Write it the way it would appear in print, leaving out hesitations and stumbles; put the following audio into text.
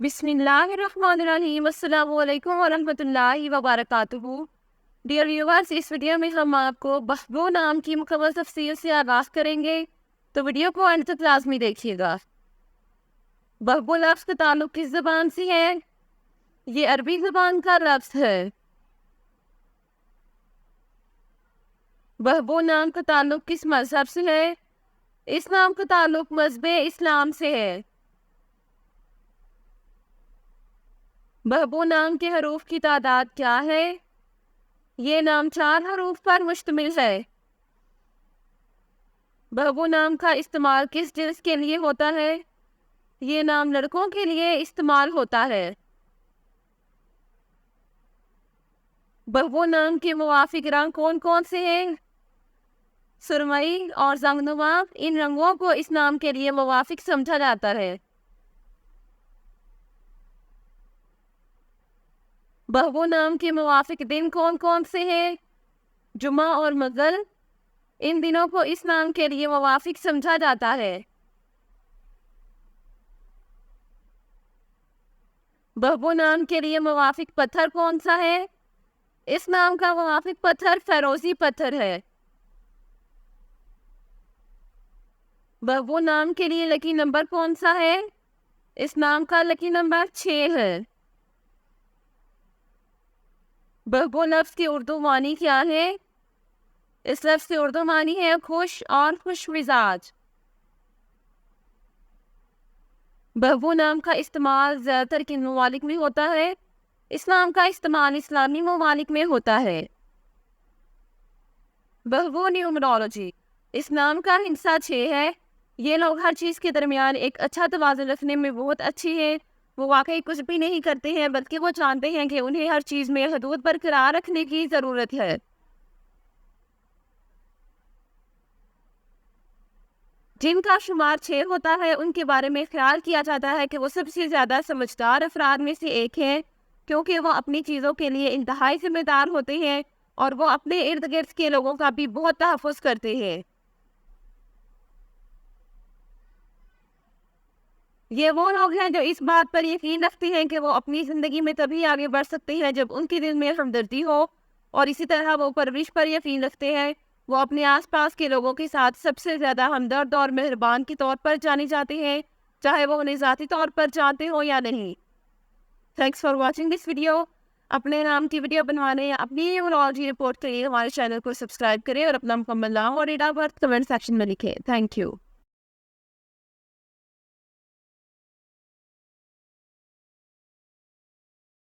बिस्मिल्लाहिर्रहमानिर्रहीम। अस्सलामु अलैकुम वरहमतुल्लाहि वबरकातुहू। डियर व्यूअर्स, इस वीडियो में हम आपको बहबू नाम की मुकम्मल तफसीर से आगाज़ करेंगे, तो वीडियो को अंत तक लाजमी देखिएगा। बहबू लफ्ज़ का ताल्लुक किस ज़बान से है? ये अरबी ज़बान का लफ्ज़ है। बहबू नाम का ताल्लुक किस मज़हब से है? इस नाम का ताल्लुक मज़हब इस्लाम से है। बहबू नाम के हरूफ की तादाद क्या है? ये नाम 4 हरूफ पर मुश्तमिल है। बहबू नाम का इस्तेमाल किस जिन्स के लिए होता है? ये नाम लड़कों के लिए इस्तेमाल होता है। बहबू नाम के मुवाफिक रंग कौन कौन से हैं? सुरमई और जंगनुमा, इन रंगों को इस नाम के लिए मुवाफिक समझा जाता है। बहबू नाम के मुवाफिक दिन कौन कौन से हैं? जुमा और मंगल, इन दिनों को इस नाम के लिए मुवाफिक समझा जाता है। बहबू नाम के लिए मुवाफिक पत्थर कौन सा है? इस नाम का मुवाफिक पत्थर फेरोजी पत्थर है। बहबू नाम के लिए लकी नंबर कौन सा है? इस नाम का लकी नंबर 6 है। बहबू लफ्ज़ की उर्दू मानी क्या है? इस लफ्ज़ की उर्दू मानी है खुश और खुश मिजाज। बहबू नाम का इस्तेमाल ज़्यादातर किन ममालिक में होता है? इस नाम का इस्तेमाल इस्लामी ममालिक में होता है। बहबू न्यूमरोलॉजी, इस नाम का हिस्सा 6 है। ये लोग हर चीज़ के दरमियान एक अच्छा तवाज़ुन रखने में बहुत अच्छी है। वो वाकई कुछ भी नहीं करते हैं, बल्कि वो जानते हैं कि उन्हें हर चीज़ में हदूद बरकरार रखने की ज़रूरत है। जिनका शुमार 6 होता है, उनके बारे में ख्याल किया जाता है कि वो सबसे ज़्यादा समझदार अफराद में से एक हैं, क्योंकि वो अपनी चीज़ों के लिए इंतहाई जिम्मेदार होते हैं और वो अपने इर्द गिर्द के लोगों का भी बहुत तहफ़्फ़ुज़ करते हैं। ये वो लोग हैं जो इस बात पर यकीन रखते हैं कि वो अपनी ज़िंदगी में तभी आगे बढ़ सकते हैं जब उनके दिल में हमदर्दी हो, और इसी तरह वो परवरिश पर यकीन रखते हैं। वो अपने आसपास के लोगों के साथ सबसे ज़्यादा हमदर्द और मेहरबान के तौर पर जाने जाते हैं, चाहे वो उन्हें ज़ाती तौर पर जानते हो या नहीं। Thanks for watching this video. अपने नाम की वीडियो बनवाने या अपनी न्यूमरोलॉजी रिपोर्ट के लिए हमारे चैनल को सब्सक्राइब करें और अपना मुकम्मल नाम और date of birth comment section में लिखें। Thank you.